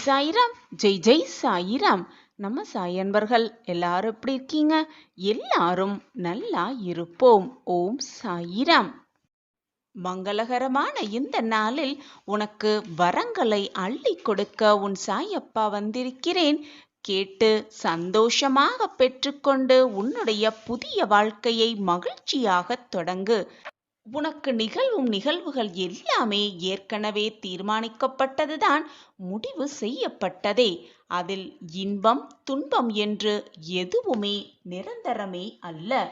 சாய்ராம். ஜெய் ஜெய் சாய்ராம். நம்ம சாய் அன்பர்கள் எல்லாரும் எப்படி இருக்கீங்க? எல்லாரும் நல்லா இருப்போம். ஓம் சாய்ராம். மங்களகரமான இந்த நாளில் உனக்கு வரங்களை அள்ளி கொடுக்க உன் சாயப்பா வந்திருக்கிறேன். கேட்டு சந்தோஷமாக பெற்றுக்கொண்டு உன்னுடைய புதிய வாழ்க்கையை மகிழ்ச்சியாக தொடங்கு. உனக்கு நிகழ்வும் நிகழ்வுகள் எல்லாமே ஏற்கனவே தீர்மானிக்கப்பட்டதுதான், முடிவு செய்யப்பட்டதே. அதில் இன்பம் துன்பம் என்று எதுவுமே நிரந்தரமே அல்ல.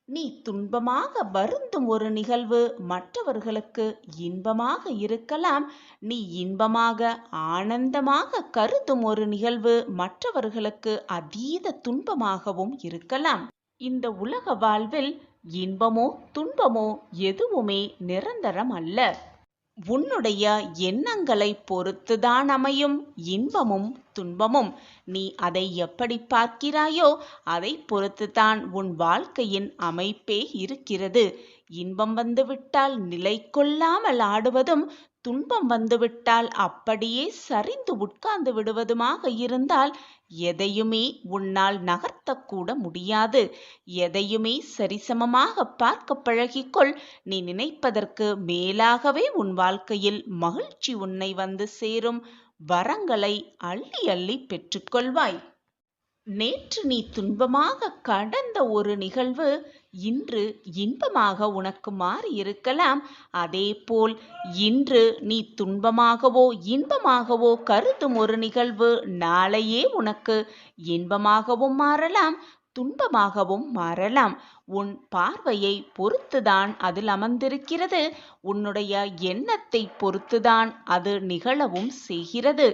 நீ துன்பமாக வருந்தும் ஒரு நிகழ்வு மற்றவர்களுக்கு இன்பமாக இருக்கலாம். நீ இன்பமாக ஆனந்தமாக கருதும் ஒரு நிகழ்வு மற்றவர்களுக்கு அதீத துன்பமாகவும் இருக்கலாம். இந்த உலக வாழ்வில் இன்பமோ துன்பமோ எதுவுமே நிரந்தரம் அல்ல. உன்னுடைய எண்ணங்களை பொறுத்துதான் அமையும் இன்பமும் துன்பமும். நீ அதை எப்படி பார்க்கிறாயோ அதை பொறுத்துதான் உன் வாழ்க்கையின் அமைப்பே இருக்கிறது. இன்பம் வந்துவிட்டால் நிலை கொள்ளாமல் ஆடுவதும், துன்பம் வந்துவிட்டால் அப்படியே சரிந்து உட்கார்ந்து விடுவதுமாக இருந்தால் எதையுமே உன்னால் நகர்த்தக்கூட முடியாது. எதையுமே சரிசமமாக பார்க்க பழகிக்கொள். நீ நினைப்பதற்கு மேலாகவே உன் வாழ்க்கையில் மகிழ்ச்சி உன்னை வந்து சேரும். வரங்களை அள்ளி அள்ளி பெற்றுக்கொள்வாய். நேற்று நீ துன்பமாக கடந்த ஒரு நிகழ்வு இன்று இன்பமாக உனக்கு மாறி இருக்கலாம். அதேபோல் இன்று நீ துன்பமாகவோ இன்பமாகவோ கருதும் ஒரு நிகழ்வு நாளையே உனக்கு இன்பமாகவும் மாறலாம், துன்பமாகவும் மாறலாம். உன் பார்வையை பொறுத்துதான் அதில் அமர்ந்திருக்கிறது. உன்னுடைய எண்ணத்தை பொறுத்துதான் அது நிகழவும் செய்கிறது.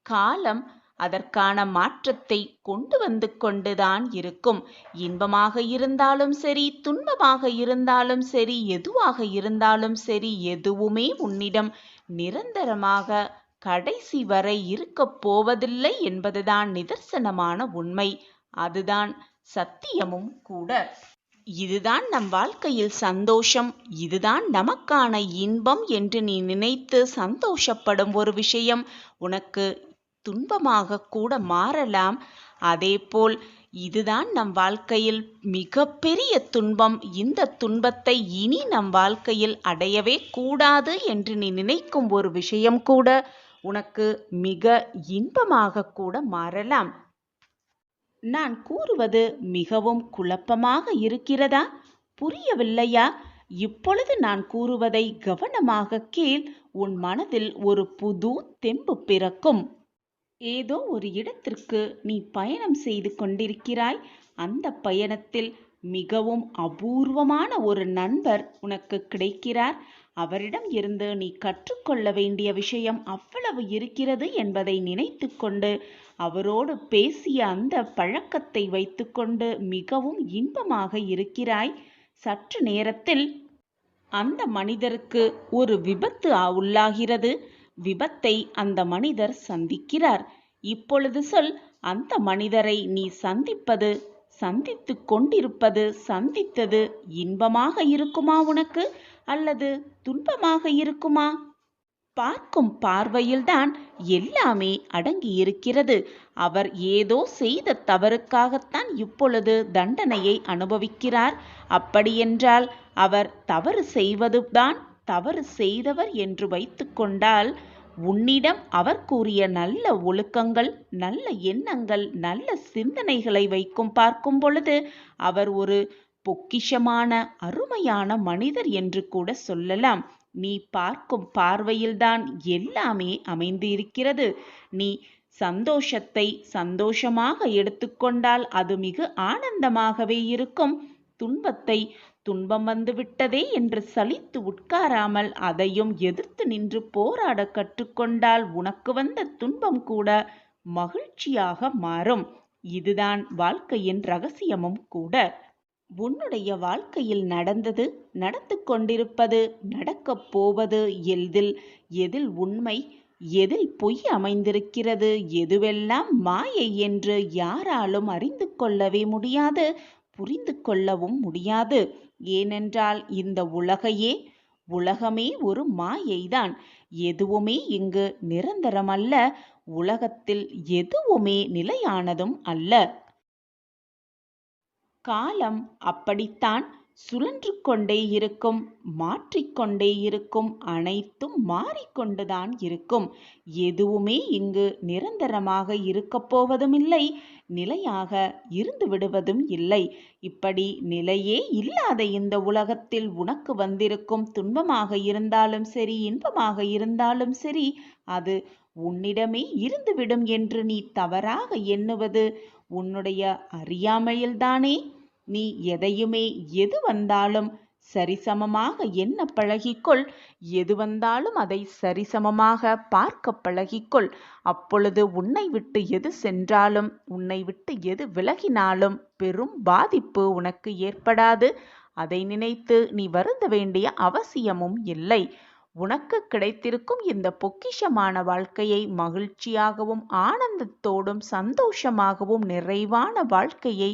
காலம் அதற்கான மாற்றத்தை கொண்டு வந்து கொண்டுதான் இருக்கும். இன்பமாக இருந்தாலும் சரி, துன்பமாக இருந்தாலும் சரி, எதுவாக இருந்தாலும் சரி, எதுவுமே உன்னிடம் நிரந்தரமாக கடைசி வரை இருக்கப் போவதில்லை என்பதுதான் நிதர்சனமான உண்மை. அதுதான் சத்தியமும் கூட. இதுதான் நம் வாழ்க்கையில் சந்தோஷம், இதுதான் நமக்கான இன்பம் என்று நீ நினைத்து சந்தோஷப்படும் ஒரு விஷயம் உனக்கு துன்பமாக கூட மாறலாம். அதேபோல் இதுதான் நம் வாழ்க்கையில் மிகப்பெரிய துன்பம், இந்த துன்பத்தை இனி நம் வாழ்க்கையில் அடையவே கூடாது என்று நீ நினைக்கும் ஒரு விஷயம் கூட உனக்கு மிக இன்பமாக கூட மாறலாம். நான் கூறுவது மிகவும் குழப்பமாக இருக்கிறதா? புரியவில்லையா? இப்பொழுது நான் கூறுவதை கவனமாக கேள். உன் மனதில் ஒரு புது தெம்பு பிறக்கும். ஏதோ ஒரு இடத்திற்கு நீ பயணம் செய்து கொண்டிருக்கிறாய். அந்த பயணத்தில் மிகவும் அபூர்வமான ஒரு நண்பர் உனக்கு கிடைக்கிறார். அவரிடம் இருந்து நீ கற்றுக்கொள்ள வேண்டிய விஷயம் அவ்வளவு இருக்கிறது என்பதை நினைத்து கொண்டு அவரோடு பேசிய அந்த பழக்கத்தை வைத்துக்கொண்டு மிகவும் இன்பமாக இருக்கிறாய். சற்று நேரத்தில் அந்த மனிதருக்கு ஒரு விபத்து உள்ளாகிறது. விபத்தை அந்த மனிதர் சந்திக்கிறார். இப்பொழுது சொல், அந்த மனிதரை நீ சந்தித்து கொண்டிருப்பது, சந்தித்தது இன்பமாக இருக்குமா உனக்கு, அல்லது துன்பமாக இருக்குமா? பார்க்கும் பார்வையில்தான் எல்லாமே அடங்கி இருக்கிறது. அவர் ஏதோ செய்த தவறுக்காகத்தான் இப்பொழுது தண்டனையை அனுபவிக்கிறார். அப்படியென்றால் அவர் தவறு செய்வதுதான் தவறு செய்தவர் என்று வைத்து கொண்டால், உன்னிடம் அவர் கூறிய நல்ல ஒழுக்கங்கள், நல்ல எண்ணங்கள், நல்ல சிந்தனைகளை பார்க்கும் பொழுது அவர் ஒரு பொக்கிஷமான அருமையான மனிதர் என்று கூட சொல்லலாம். நீ பார்க்கும் பார்வையில்தான் எல்லாமே அமைந்து இருக்கிறது. நீ சந்தோஷத்தை சந்தோஷமாக எடுத்துக்கொண்டால் அது மிக ஆனந்தமாகவே இருக்கும். துன்பத்தை துன்பம் வந்துவிட்டதே என்று சலித்து உட்காராமல் அதையும் எதிர்த்து நின்று போராட கற்றுக்கொண்டால் உனக்கு வந்த துன்பம் கூட மகிழ்ச்சியாக மாறும். இதுதான் வாழ்க்கையின் ரகசியமும் கூட. உன்னுடைய வாழ்க்கையில் நடந்தது, நடந்து கொண்டிருப்பது, நடக்கப் போவது எதில் உண்மை, எதில் பொய் அமைந்திருக்கிறது, எதுவெல்லாம் மாயை என்று யாராலும் அறிந்து கொள்ளவே முடியாது, புரிந்து கொள்ளவும் முடியாது. ஏனென்றால் இந்த உலகமே ஒரு மாயைதான். எதுவுமே இங்கு நிரந்தரமல்ல. உலகத்தில் எதுவுமே நிலையானதும் அல்ல. காலம் அப்படித்தான் சுழன்று கொண்டே இருக்கும், மாற்றிக்கொண்டே இருக்கும், அனைத்தும் மாறிக்கொண்டுதான் இருக்கும். எதுவுமே இங்கு நிரந்தரமாக இருக்கப் போவதும் இல்லை, நிலையாக இருந்து விடுவதும் இல்லை. இப்படி நிலையே இல்லாத இந்த உலகத்தில் உனக்கு வந்திருக்கும் துன்பமாக இருந்தாலும் சரி, இன்பமாக இருந்தாலும் சரி, அது உன்னிடமே இருந்துவிடும் என்று நீ தவறாக எண்ணுவது உன்னுடைய அறியாமையில்தானே. நீ எதையுமே எது வந்தாலும் சரிசமமாக எண்ண பழகிக்கொள். எது வந்தாலும் அதை சரிசமமாக பார்க்க பழகிக்கொள். அப்பொழுது உன்னை விட்டு எது சென்றாலும், உன்னை விட்டு எது விலகினாலும் பெரும் பாதிப்பு உனக்கு ஏற்படாது. அதை நினைத்து நீ வருந்த வேண்டிய அவசியமும் இல்லை. உனக்கு கிடைத்திருக்கும் இந்த பொக்கிஷமான வாழ்க்கையை மகிழ்ச்சியாகவும் ஆனந்தத்தோடும் சந்தோஷமாகவும் நிறைவான வாழ்க்கையை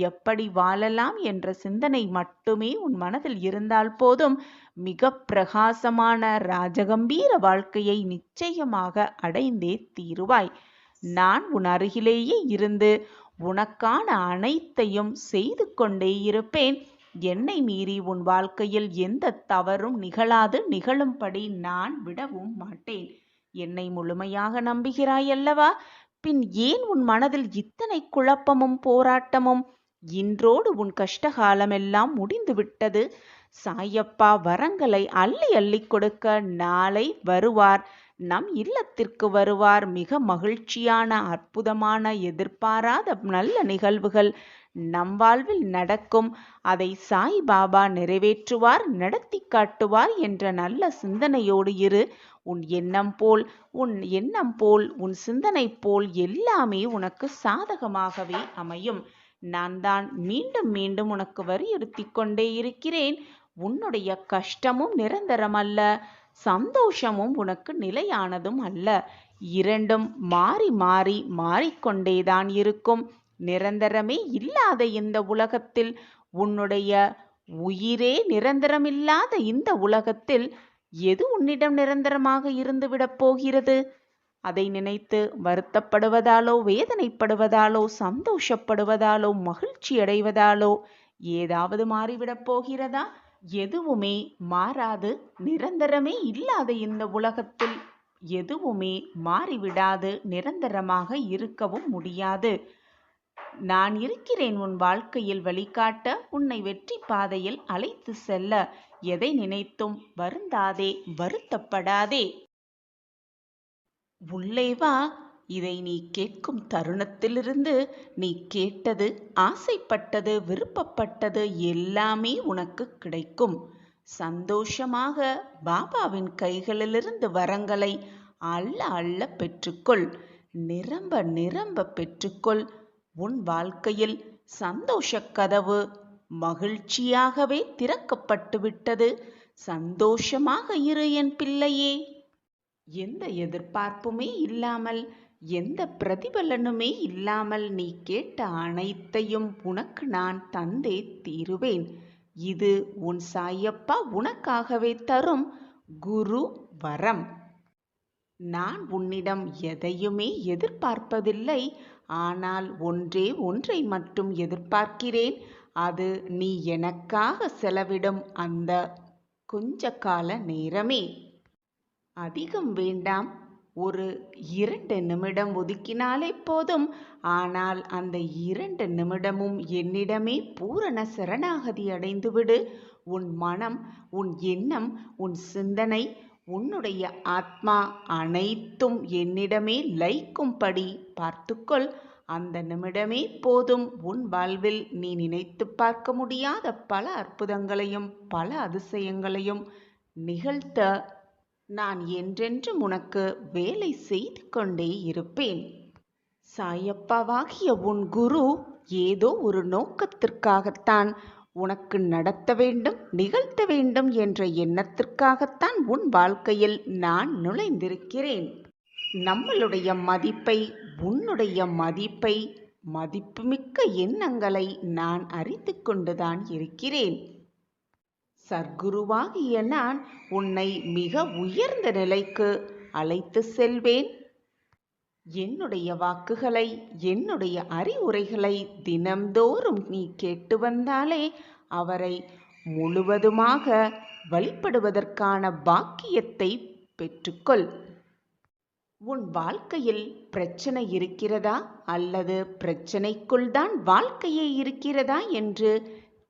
எப்படி வாழலாம் என்ற சிந்தனை மட்டுமே உன் மனதில் இருந்தால் போதும். மிக பிரகாசமான ராஜகம்பீர வாழ்க்கையை நிச்சயமாக அடைந்தே தீருவாய். நான் உன் அருகிலேயே இருந்து உனக்கான அனைத்தையும் செய்து கொண்டே இருப்பேன். என்னை மீறி உன் வாழ்க்கையில் எந்த தவறும் நிகழாது. நிகழும்படி நான் விடவும் மாட்டேன். என்னை முழுமையாக நம்புகிறாய் அல்லவா? பின் ஏன் உன் மனதில் இத்தனை குழப்பமும் போராட்டமும்? இன்றோடு உன் கஷ்டகாலமெல்லாம் முடிந்து விட்டது. சாயப்பா வரங்களை அள்ளி அள்ளி கொடுக்க நாளை வருவார். நம் இல்லத்திற்கு வருவார். மிக மகிழ்ச்சியான அற்புதமான எதிர்பாராத நல்ல நிகழ்வுகள் நம் வாழ்வில் நடக்கும். அதை சாய்பாபா நிறைவேற்றுவார், நடத்தி காட்டுவார் என்ற நல்ல சிந்தனையோடு இரு. உன் எண்ணம் போல் உன் சிந்தனை போல் எல்லாமே உனக்கு சாதகமாகவே அமையும். நான் தான் மீண்டும் மீண்டும் உனக்கு வலியுறுத்தி கொண்டே இருக்கிறேன். உன்னுடைய கஷ்டமும் நிரந்தரமல்ல, சந்தோஷமும் உனக்கு நிலையானதும் அல்ல. இரண்டும் மாறி மாறி மாறிக்கொண்டேதான் இருக்கும். நிரந்தரமே இல்லாத இந்த உலகத்தில், உன்னுடைய உயிரே நிரந்தரமில்லாத இந்த உலகத்தில் எது உன்னிடம் நிரந்தரமாக இருந்துவிடப் போகிறது? அதை நினைத்து வருத்தப்படுவதாலோ, வேதனைப்படுவதாலோ, சந்தோஷப்படுவதாலோ, மகிழ்ச்சி அடைவதாலோ ஏதாவது மாறிவிடப் போகிறதா? எதுவுமே மாறாது. நிரந்தரமே இல்லாத இந்த உலகத்தில் எதுவுமே மாறிவிடாது, நிரந்தரமாக இருக்கவும் முடியாது. நான் இருக்கிறேன் உன் வாழ்க்கையில் வழிகாட்ட, உன்னை வெற்றி பாதையில் அழைத்து செல்ல. எதை நினைத்தும் வருந்தாதே, வருத்தப்படாதே. உள்ளே வா. இதை நீ கேட்கும் தருணத்திலிருந்து நீ கேட்டது, ஆசைப்பட்டது, விருப்பப்பட்டது எல்லாமே உனக்கு கிடைக்கும். சந்தோஷமாக பாபாவின் கைகளிலிருந்து வரங்களை அள்ள அள்ள பெற்றுக்கொள். நிரம்ப நிரம்ப பெற்றுக்கொள். உன் வாழ்க்கையில் சந்தோஷ கதவு மகிழ்ச்சியாகவே திறக்கப்பட்டு விட்டது. சந்தோஷமாக இரு என் பிள்ளையே. எந்த எதிர்பார்ப்புமே இல்லாமல், எந்த பிரதிபலனுமே இல்லாமல் நீ கேட்ட அனைத்தையும் உனக்கு நான் தந்தே தீருவேன். இது உன் சாயப்பா உனக்காகவே தரும் குரு வரம். நான் உன்னிடம் எதையுமே எதிர்பார்ப்பதில்லை. ஆனால் ஒன்றை மட்டும் எதிர்பார்க்கிறேன். அது நீ எனக்காக செலவிடும் அந்த கொஞ்ச கால நேரமே. அதிகம் வேண்டாம். ஒரு 2 நிமிடம் ஒதுக்கினாலே போதும். ஆனால் அந்த 2 நிமிடமும் என்னிடமே பூரண சரணாகதி அடைந்துவிடு. உன் மனம், உன் எண்ணம், உன் சிந்தனை, உன்னுடைய ஆத்மா அனைத்தும் என்னிடமே லயிக்கும்படி பார்த்துக்கொள். அந்த நிமிடமே போதும். உன் வாழ்வில் நீ நினைத்து பார்க்க முடியாத பல அற்புதங்களையும் பல அதிசயங்களையும் நிகழ்த்த நான் என்றென்றும் உனக்கு வேலை செய்து கொண்டே இருப்பேன். சாயப்பாவாகிய உன் குரு ஏதோ ஒரு நோக்கத்திற்காகத்தான் உனக்கு நடத்த வேண்டும், நிகழ்த்த வேண்டும் என்ற எண்ணத்திற்காகத்தான் உன் வாழ்க்கையில் நான் நுழைந்திருக்கிறேன். நம்மளுடைய மதிப்பை, உன்னுடைய மதிப்பை, மதிப்புமிக்க எண்ணங்களை நான் அறிந்து கொண்டுதான் இருக்கிறேன். சர்க்குருவாகிய நான் உன்னை மிக உயர்ந்த நிலைக்கு அழைத்து செல்வேன். என்னுடைய வாக்குகளை, என்னுடைய அறிவுரைகளை தினம்தோறும் நீ கேட்டு வந்தாலே அவரை முழுவதுமாக வழிபடுவதற்கான பாக்கியத்தை பெற்றுக்கொள். உன் வாழ்க்கையில் பிரச்சனை இருக்கிறதா அல்லது பிரச்சனைக்குள் தான் வாழ்க்கையே இருக்கிறதா என்று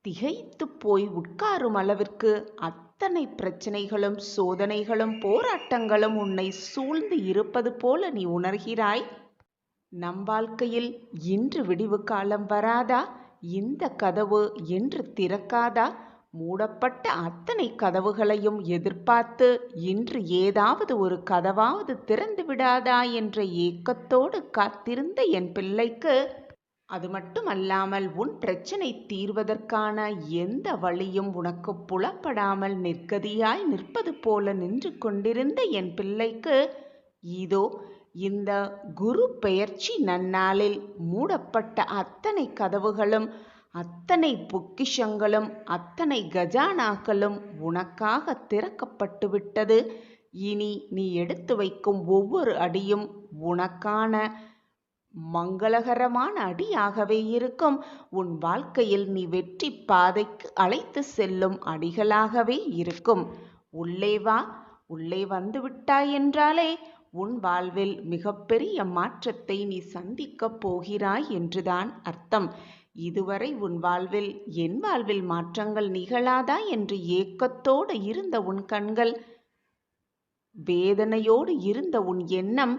திகைத்து போய் உட்காரும் அளவிற்கு அத்தனை பிரச்சனைகளும் சோதனைகளும் போராட்டங்களும் உன்னை சூழ்ந்து இருப்பது போல நீ உணர்கிறாய். நம் வாழ்க்கையில் இன்று விடிவு காலம் வராதா? இந்த கதவு என்று திறக்காதா? மூடப்பட்ட அத்தனை கதவுகளையும் எதிர்பார்த்து இன்று ஏதாவது ஒரு கதவாவது திறந்து விடாதா என்ற ஏக்கத்தோடு காத்திருந்த என் பிள்ளைக்கு, அது மட்டுமல்லாமல் உன் பிரச்சனை தீர்வதற்கான எந்த வழியும் உனக்கு புலப்படாமல் நிர்கதியாய் நிற்பது போல நின்று கொண்டிருந்த என் பிள்ளைக்கு, இதோ இந்த குரு பெயர்ச்சி நன்னாளில் மூடப்பட்ட அத்தனை கதவுகளும் அத்தனை பொக்கிஷங்களும் அத்தனை கஜானாக்களும் உனக்காக திறக்கப்பட்டு விட்டது. இனி நீ எடுத்து வைக்கும் ஒவ்வொரு அடியும் உனக்கான மங்களகரமான அடியாகவே இருக்கும். உன் வாழ்க்கையில் நீ வெற்றி பாதைக்கு அழைத்து செல்லும் அடிகளாகவே இருக்கும். உள்ளே வா. உள்ளே வந்து விட்டாய் என்றாலே உன் வாழ்வில் மிகப்பெரிய மாற்றத்தை நீ சந்திக்கப் போகிறாய் என்றுதான் அர்த்தம். இதுவரை உன் வாழ்வில் என் வாழ்வில் மாற்றங்கள் நிகழாதா என்று ஏக்கத்தோடு இருந்த உன் கண்கள், வேதனையோடு இருந்த உன் எண்ணம்,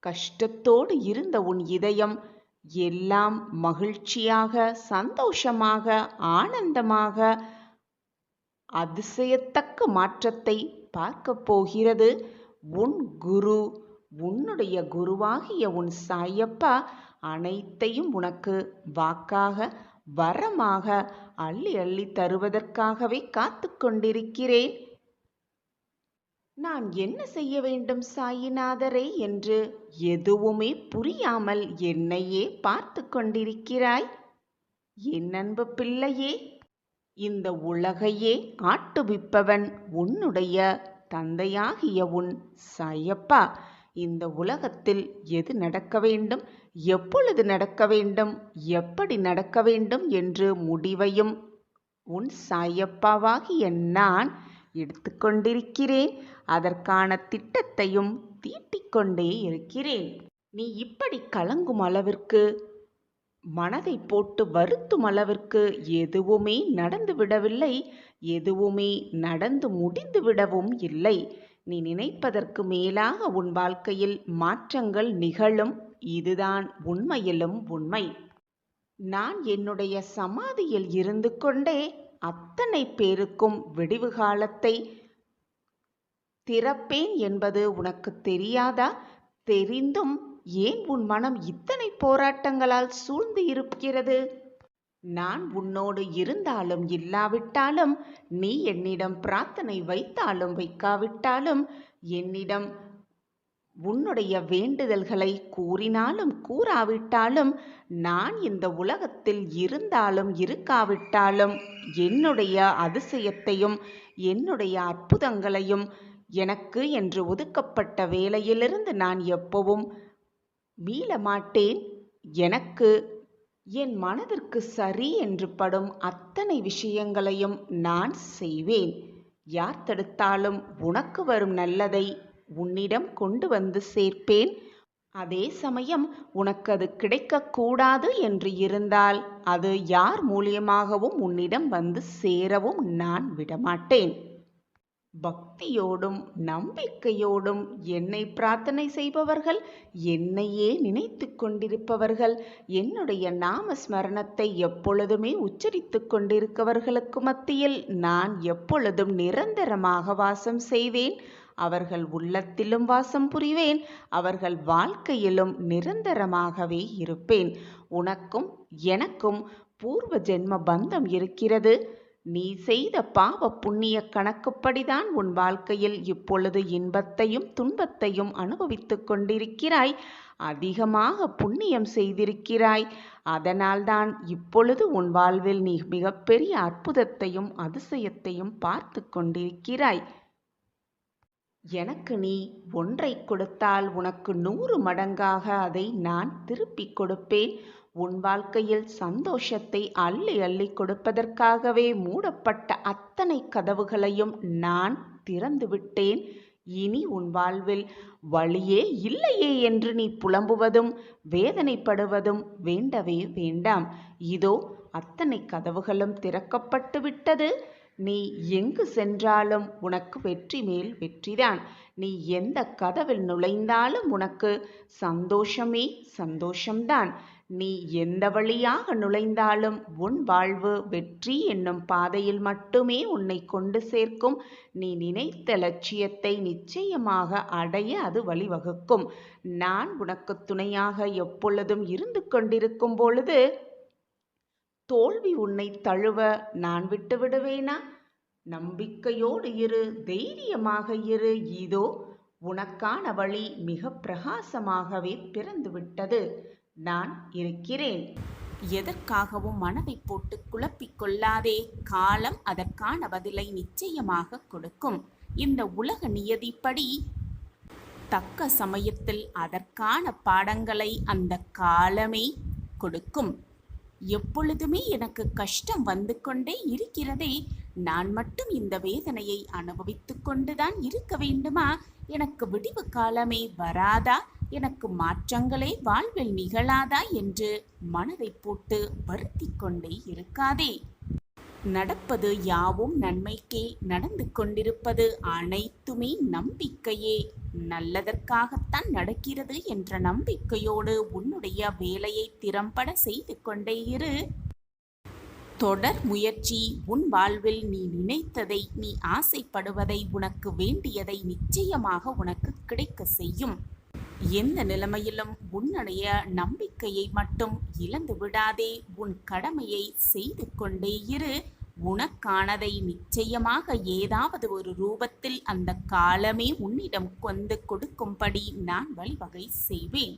கஷ்டத்தோடு இருந்த உன் இதயம் எல்லாம் மகிழ்ச்சியாக, சந்தோஷமாக, ஆனந்தமாக அதிசயத்தக்க மாற்றத்தை பார்க்க போகிறது. உன் குரு, உன்னுடைய குருவாகிய உன் சாயப்பா அனைத்தையும் உனக்கு வாக்காக, வரமாக அள்ளி அள்ளி தருவதற்காகவே காத்து கொண்டிருக்கிறேன். நான் என்ன செய்ய வேண்டும் சாயிநாதரே என்று எதுவுமே புரியாமல் என்னையே பார்த்து கொண்டிருக்கிறாய். என் அன்பு பிள்ளையே, இந்த உலகையே ஆட்டுவிப்பவன் உன்னுடைய தந்தையாகிய உன் சாயப்பா. இந்த உலகத்தில் எது நடக்க வேண்டும், எப்பொழுது நடக்க வேண்டும், எப்படி நடக்க வேண்டும் என்று முடிவையும் உன் சாயப்பாவாகிய நான் எடுத்துக்கொண்டிருக்கிறேன். அதற்கான திட்டத்தையும் தீட்டிக்கொண்டே இருக்கிறேன். நீ இப்படி கலங்கும் அளவிற்கு, மனதை போட்டு வருத்தும் அளவிற்கு எதுவுமே நடந்து விடவில்லை. எதுவுமே நடந்து முடிந்து விடவும் இல்லை. நீ நினைப்பதற்கு மேலாக உன் வாழ்க்கையில் மாற்றங்கள் நிகழும். இதுதான் உண்மையிலும் உண்மை. நான் என்னுடைய சமாதியில் இருந்து கொண்டே அத்தனை பேருக்கும் விடிவு காலத்தை திறப்பேன் என்பது உனக்கு தெரியாதா? தெரிந்தும் ஏன் உன் மனம் இத்தனை போராட்டங்களால் சூழ்ந்து இருக்கிறது? நான் உன்னோடு இருந்தாலும் இல்லாவிட்டாலும், நீ என்னிடம் பிரார்த்தனை வைத்தாலும் வைக்காவிட்டாலும், என்னிடம் உன்னுடைய வேண்டுதல்களை கூறினாலும் கூறாவிட்டாலும், நான் இந்த உலகத்தில் இருந்தாலும் இருக்காவிட்டாலும், என்னுடைய அதிசயத்தையும் என்னுடைய அற்புதங்களையும் எனக்கு என்று ஒதுக்கப்பட்ட வேளையிலிருந்து நான் எப்பவும் மீள மாட்டேன். எனக்கு என் மனதிற்கு சரி என்று படும் அத்தனை விஷயங்களையும் நான் செய்வேன். யார் தடுத்தாலும் உனக்கு வரும் நல்லதை உன்னிடம் கொண்டு வந்து சேர்ப்பேன். அதே சமயம் உனக்கு அது கிடைக்கக்கூடாது என்று இருந்தால் அது யார் மூலியமாகவும் உன்னிடம் வந்து சேரவும் நான் விடமாட்டேன். பக்தியோடும் நம்பிக்கையோடும் என்னை பிரார்த்தனை செய்பவர்கள், என்னையே நினைத்து கொண்டிருப்பவர்கள், என்னுடைய நாம ஸ்மரணத்தை எப்பொழுதுமே உச்சரித்து கொண்டிருப்பவர்களுக்கு மத்தியில் நான் எப்பொழுதும் நிரந்தரமாக வாசம் செய்வேன். அவர்கள் உள்ளத்திலும் வாசம் புரிவேன். அவர்கள் வாழ்க்கையிலும் நிரந்தரமாகவே இருப்பேன். உனக்கும் எனக்கும் பூர்வ ஜென்ம பந்தம் இருக்கிறது. நீ செய்த பாவ புண்ணிய கணக்குப்படிதான் உன் வாழ்க்கையில் இப்பொழுது இன்பத்தையும் துன்பத்தையும் அனுபவித்துக் கொண்டிருக்கிறாய். அதிகமாக புண்ணியம் செய்திருக்கிறாய். அதனால்தான் இப்பொழுது உன் வாழ்வில் நீ மிகப்பெரிய அற்புதத்தையும் அதிசயத்தையும் பார்த்து கொண்டிருக்கிறாய். எனக்கு நீ ஒன்றை கொடுத்தால் உனக்கு 100 மடங்காக அதை நான் திருப்பிக் கொடுப்பேன். உன் வாழ்க்கையில் சந்தோஷத்தை அள்ளி அள்ளி கொடுப்பதற்காகவே மூடப்பட்ட அத்தனை கதவுகளையும் நான் திறந்து விட்டேன். இனி உன் வாழ்வில் வழியே இல்லையே என்று நீ புலம்புவதும் வேதனைப்படுவதும் வேண்டவே வேண்டாம். இதோ அத்தனை கதவுகளும் திறக்கப்பட்டு விட்டது. நீ எங்கு சென்றாலும் உனக்கு வெற்றி மேல் வெற்றிதான். நீ எந்த கதவில் நுழைந்தாலும் உனக்கு சந்தோஷமே சந்தோஷம்தான். நீ எந்த வழியாக நுழைந்தாலும் உன் வாழ்வு வெற்றி என்னும் பாதையில் மட்டுமே உன்னை கொண்டு சேர்க்கும். நீ நினைத்த லட்சியத்தை நிச்சயமாக அடைய அது வழிவகுக்கும். நான் உனக்கு துணையாக எப்பொழுதும் இருந்து கொண்டிருக்கும் பொழுது தோல்வி உன்னை தழுவ நான் விட்டு விடுவேனா? நம்பிக்கையோடு இரு, தைரியமாக இரு. இதோ உனக்கான வழி மிக பிரகாசமாகவே பிறந்துவிட்டது. நான் இருக்கிறேன். எதற்காகவும் மனதை போட்டு குழப்பிக் கொள்ளாதே. காலம் அதற்கான பதிலை நிச்சயமாக கொடுக்கும். இந்த உலக நியதிப்படி தக்க சமயத்தில் அதற்கான பாடங்களை அந்த காலமே கொடுக்கும். எப்பொழுதுமே எனக்கு கஷ்டம் வந்து கொண்டே இருக்கிறதே, நான் மட்டும் இந்த வேதனையை அனுபவித்து கொண்டுதான் இருக்க வேண்டுமா? எனக்கு விடிவு காலமே வராதா? எனக்கு மாற்றங்களே வாழ்வில் நிகழாதா என்று மனதை போட்டு வருத்தி கொண்டே இருக்காதே. நடப்பது யாவும் நன்மைக்கே, நடந்து கொண்டிருப்பது அனைத்துமே நம்பிக்கையே. நல்லதற்காகத்தான் நடக்கிறது என்ற நம்பிக்கையோடு உன்னுடைய வேலையை திறம்பட செய்து கொண்டே இரு. தொடர் முயற்சி. உன் வாழ்வில் நீ நினைத்ததை, நீ ஆசைப்படுவதை, உனக்கு வேண்டியதை நிச்சயமாக உனக்கு கிடைக்க செய்யும். எந்த நிலைமையிலும் உன்னுடைய நம்பிக்கையை மட்டும் இழந்து விடாதே. உன் கடமையை செய்து கொண்டே இரு. உனக்கானதை நிச்சயமாக ஏதாவது ஒரு ரூபத்தில் அந்த காலமே உன்னிடம் கொண்டு கொடுக்கும்படி நான் வழிவகை செய்வேன்.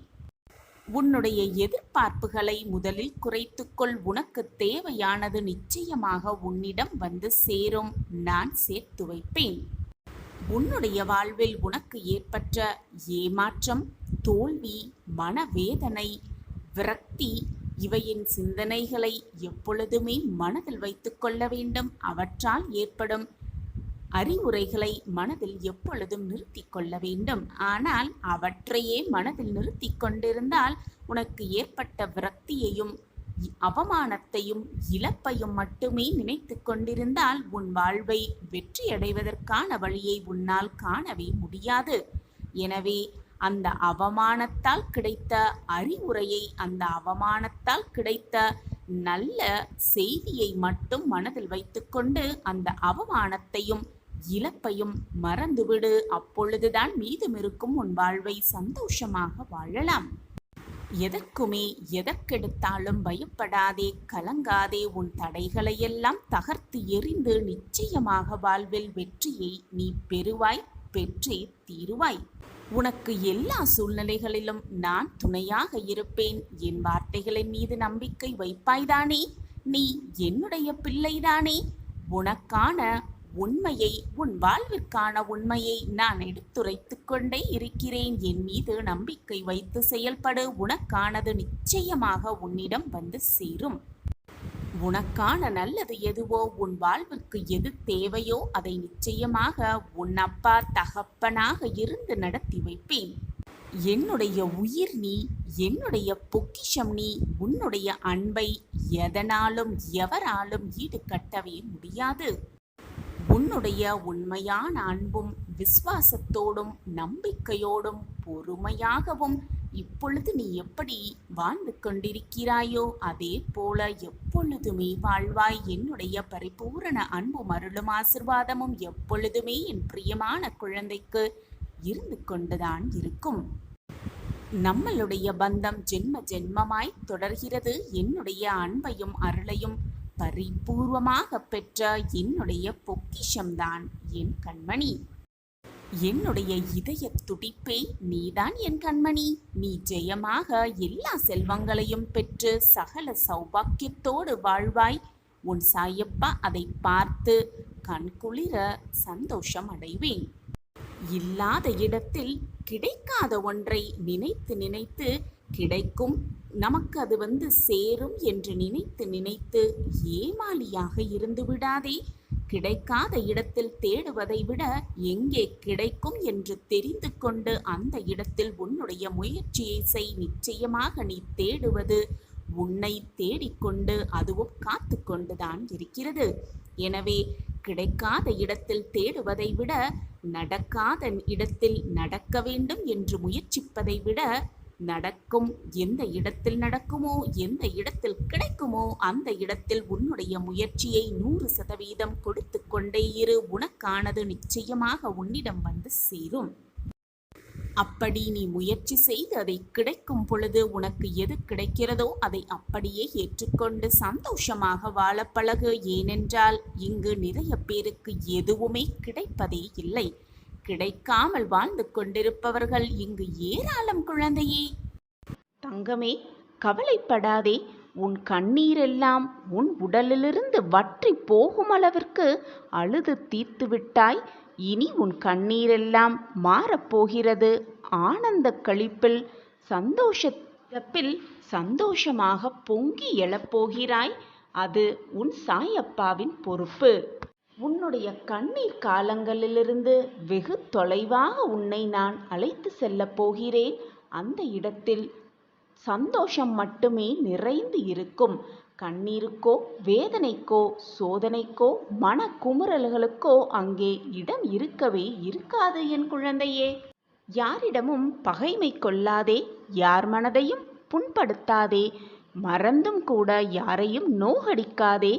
உன்னுடைய எதிர்பார்ப்புகளை முதலில் குறைத்துக்கொள். உனக்கு தேவையானது நிச்சயமாக உன்னிடம் வந்து சேரும். நான் சேர்த்து வைப்பேன். உன்னுடைய வாழ்வில் உனக்கு ஏற்பட்ட ஏமாற்றம், தோல்வி, மனவேதனை, விரக்தி இவையின் சிந்தனைகளை எப்பொழுதுமே மனதில் வைத்து கொள்ள வேண்டும். அவற்றால் ஏற்படும் அறிவுரைகளை மனதில் எப்பொழுதும் நிறுத்தி கொள்ள வேண்டும். ஆனால் அவற்றையே மனதில் நிறுத்தி கொண்டிருந்தால் உனக்கு ஏற்பட்ட விரக்தியையும் அவமானத்தையும் இழப்பையும் மட்டுமே நினைத்து கொண்டிருந்தால் உன் வாழ்வை வெற்றியடைவதற்கான வழியை உன்னால் காணவே முடியாது. எனவே அந்த அவமானத்தால் கிடைத்த அறிவுரையை, அந்த அவமானத்தால் கிடைத்த நல்ல செய்தியை மட்டும் மனதில் வைத்துக்கொண்டு அந்த அவமானத்தையும் இழப்பையும் மறந்துவிடு. அப்பொழுதுதான் மீதமிருக்கும் உன் வாழ்வை சந்தோஷமாக வாழலாம். எதற்குமே எதற்கெடுத்தாலும் பயப்படாதே, கலங்காதே. உன் தடைகளையெல்லாம் தகர்த்து எறிந்து நிச்சயமாக வாழ்வில் வெற்றியை நீ பெறுவாய், பெற்றே தீருவாய். உனக்கு எல்லா சூழ்நிலைகளிலும் நான் துணையாக இருப்பேன். என் வார்த்தைகளின் மீது நம்பிக்கை வைப்பாய்தானே? நீ என்னுடைய பிள்ளைதானே? உனக்கான உண்மையை, உன் வாழ்விற்கான உண்மையை நான் எடுத்துரைத்து கொண்டே இருக்கிறேன். என் மீது நம்பிக்கை வைத்து செயல்படு. உனக்கானது நிச்சயமாக உன்னிடம் வந்து சேரும். உனக்கான நல்லது எதுவோ, உன் வாழ்வுக்கு எது தேவையோ அதை நிச்சயமாக உன் அப்பா தகப்பனாக இருந்து நடத்தி வைப்பேன். என்னுடைய உயிர் நீ, என்னுடைய பொக்கிஷம் நீ. உன்னுடைய அன்பை எதனாலும் எவராலும் ஈடுகட்டவே முடியாது. உன்னுடைய உண்மையான அன்பும் விசுவாசத்தோடும் நம்பிக்கையோடும் பொறுமையாகவும் இப்பொழுது நீ எப்படி வாழ்ந்து கொண்டிருக்கிறாயோ அதே போல எப்பொழுதுமே வாழ்வாய். என்னுடைய பரிபூரண அன்பும் அருளும் ஆசிர்வாதமும் எப்பொழுதுமே என் பிரியமான குழந்தைக்கு இருந்து கொண்டுதான் இருக்கும். நம்மளுடைய பந்தம் ஜென்ம ஜென்மமாய் தொடர்கிறது. என்னுடைய அன்பையும் அருளையும் பரிபூர்வமாக பெற்ற என்னுடைய பொக்கிஷம்தான் என் கண்மணி. என்னுடைய இதய துடிப்பே நீதான் என் கண்மணி. நீ ஜெயமாக எல்லா செல்வங்களையும் பெற்று சகல சௌபாக்கியத்தோடு வாழ்வாய். உன் சாயப்பா அதை பார்த்து கண்குளிர சந்தோஷம் அடைவேன். இல்லாத இடத்தில் கிடைக்காத ஒன்றை நினைத்து நினைத்து கிடைக்கும், நமக்கு அது சேரும் என்று நினைத்து நினைத்து ஏமாளியாக இருந்து விடாதே. கிடைக்காத இடத்தில் தேடுவதை விட எங்கே கிடைக்கும் என்று தெரிந்து கொண்டு அந்த இடத்தில் உன்னுடைய முயற்சியை செய். நிச்சயமாக நீ தேடுவது உன்னை தேடிக்கொண்டு அதுவும் காத்து கொண்டுதான் இருக்கிறது. எனவே கிடைக்காத இடத்தில் தேடுவதை விட நடக்காத இடத்தில் நடக்க வேண்டும் என்று முயற்சிப்பதை விட நடக்கும் எந்த இடத்தில் நடக்குமோ, எந்த இடத்தில் கிடைக்குமோ அந்த இடத்தில் உன்னுடைய முயற்சியை 100% கொடுத்து கொண்டே இரு. உனக்கானது நிச்சயமாக உன்னிடம் சேரும். அப்படி நீ முயற்சி செய்து அதை கிடைக்கும் பொழுது உனக்கு எது கிடைக்கிறதோ அதை அப்படியே ஏற்றுக்கொண்டு சந்தோஷமாக வாழ பழகு. ஏனென்றால் இங்கு நிறைய பேருக்கு எதுவுமே கிடைப்பதே இல்லை. கிடைக்காமல் வாழ்ந்து கொண்டிருப்பவர்கள் இங்கு ஏராளம் குழந்தையே. தங்கமே, கவலைப்படாதே. உன் கண்ணீரெல்லாம் உன் உடலிலிருந்து வற்றி போகும் அளவிற்கு அழுது தீர்த்து விட்டாய். இனி உன் கண்ணீரெல்லாம் மாறப்போகிறது. ஆனந்த களிப்பில் சந்தோஷமாக பொங்கி எழப்போகிறாய். அது உன் சாயப்பாவின் பொறுப்பு. உன்னுடைய கண்ணீர் காலங்களிலிருந்து வெகு தொலைவாக உன்னை நான் அழைத்து செல்லப் போகிறேன். அந்த இடத்தில் சந்தோஷம் மட்டுமே நிறைந்து இருக்கும். கண்ணீருக்கோ வேதனைக்கோ சோதனைக்கோ மன குமுறல்களுக்கோ அங்கே இடம் இருக்கவே இருக்காது என் குழந்தையே. யாரிடமும் பகைமை கொள்ளாதே, யார் மனதையும் புண்படுத்தாதே, மறந்தும் கூட யாரையும் நோகடிக்காதே.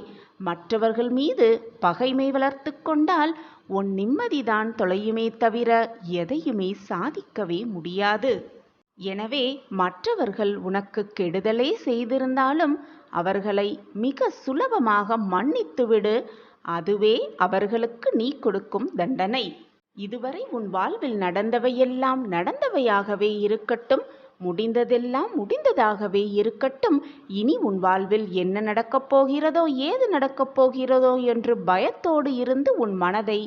மற்றவர்கள் மீது பகைமை வளர்த்து கொண்டால் உன் நிம்மதிதான் தொலையுமே தவிர எதையுமே சாதிக்கவே முடியாது. எனவே மற்றவர்கள் உனக்கு கெடுதலே செய்திருந்தாலும் அவர்களை மிக சுலபமாக மன்னித்துவிடு. அதுவே அவர்களுக்கு நீ கொடுக்கும் தண்டனை. இதுவரை உன் வாழ்வில் நடந்தவையெல்லாம் நடந்தவையாகவே இருக்கட்டும். முடிந்ததெல்லாம் முடிந்ததாகவே இருக்கட்டும். இனி உன் வாழ்வில் என்ன நடக்கப் போகிறதோ ஏது நடக்கப் போகிறதோ என்று பயத்தோடு இருந்து உன் மனதை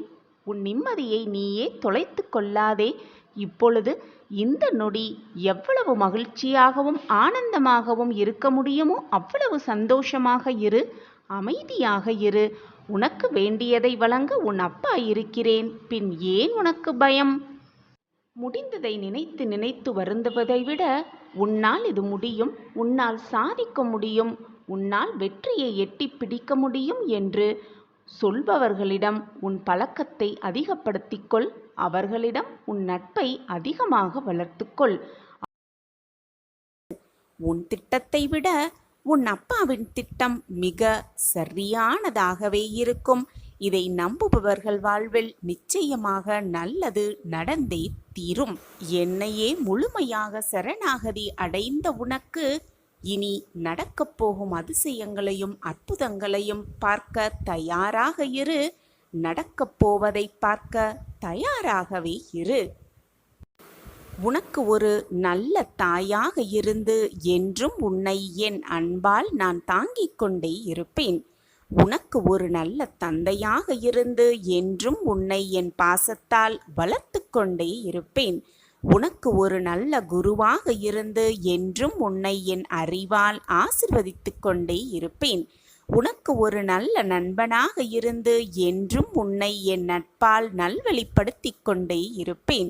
உன் நிம்மதியை நீயே தொலைத்து கொள்ளாதே. இப்பொழுது இந்த நொடி எவ்வளவு மகிழ்ச்சியாகவும் ஆனந்தமாகவும் இருக்க முடியுமோ அவ்வளவு சந்தோஷமாக இரு, அமைதியாக இரு. உனக்கு வேண்டியதை வழங்க உன் அப்பா இருக்கிறேன். பின் ஏன் உனக்கு பயம்? முடிந்ததை நினைத்து நினைத்து வருந்துவதை விட உன்னால் இது முடியும், உன்னால் சாதிக்க முடியும், உன்னால் வெற்றியை எட்டி பிடிக்க முடியும் என்று சொல்பவர்களிடம் உன் பழக்கத்தை அதிகப்படுத்திக்கொள். அவர்களிடம் உன் நட்பை அதிகமாக வளர்த்துக்கொள். உன் திட்டத்தை விட உன் அப்பாவின் திட்டம் மிக சரியானதாகவே இருக்கும். இதை நம்புபவர்கள் வாழ்வில் நிச்சயமாக நல்லது நடந்தே தீரும். என்னையே முழுமையாக சரணாகதி அடைந்த உனக்கு இனி நடக்கப் போகும் அதிசயங்களையும் அற்புதங்களையும் பார்க்க தயாராக இரு. நடக்கப் போவதை பார்க்க தயாராகவே இரு. உனக்கு ஒரு நல்ல தாயாக இருந்து என்றும் உன்னை என் அன்பால் நான் தாங்கிக் கொண்டே இருப்பேன். உனக்கு ஒரு நல்ல தந்தையாக இருந்து என்றும் உன்னை என் பாசத்தால் வளர்த்து கொண்டே இருப்பேன். உனக்கு ஒரு நல்ல குருவாக இருந்து என்றும் உன்னை என் அறிவால் ஆசிர்வதித்து கொண்டே இருப்பேன். உனக்கு ஒரு நல்ல நண்பனாக இருந்து என்றும் உன்னை என் நட்பால் நல்வழிப்படுத்தி கொண்டே இருப்பேன்.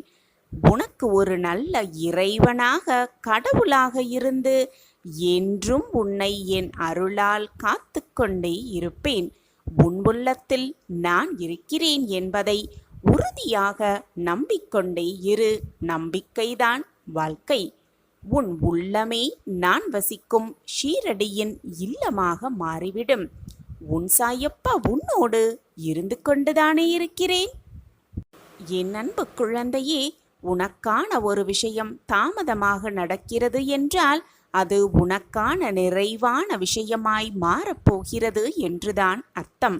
உனக்கு ஒரு நல்ல இறைவனாக கடவுளாக இருந்து என்றும் உன்னை என் அருளால் காத்து கொண்டே இருப்பேன். உன் உள்ளத்தில் நான் இருக்கிறேன் என்பதை உறுதியாக நம்பிக்கொண்டே இரு. நம்பிக்கைதான் வாழ்க்கை. உன் உள்ளமே நான் வசிக்கும் ஷீரடியின் இல்லமாக மாறிவிடும். உன் சாயப்பா உன்னோடு இருந்து கொண்டுதானே இருக்கிறேன். என் அன்பு குழந்தையே, உனக்கான ஒரு விஷயம் தாமதமாக நடக்கிறது என்றால் அது உனக்கான நிறைவான விஷயமாய் மாறப்போகிறது என்றுதான் அர்த்தம்.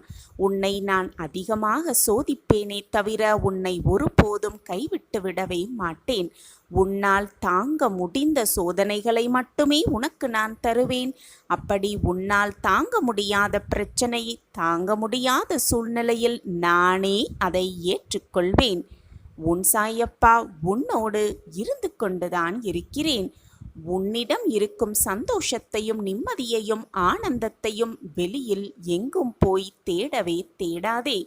உன்னை நான் அதிகமாக சோதிப்பேனே தவிர உன்னை ஒருபோதும் கைவிட்டு விடவே மாட்டேன். உன்னால் தாங்க முடிந்த சோதனைகளை மட்டுமே உனக்கு நான் தருவேன். அப்படி உன்னால் தாங்க முடியாத பிரச்சனையை தாங்க முடியாத சூழ்நிலையில் நானே அதை ஏற்றுக்கொள்வேன். உன் சாயப்பா உன்னோடு இருந்து கொண்டுதான் இருக்கிறேன். உன்னிடம் இருக்கும் சந்தோஷத்தையும் நிம்மதியையும் ஆனந்தத்தையும் வெளியில் எங்கும் போய் தேடவே தேடாதே.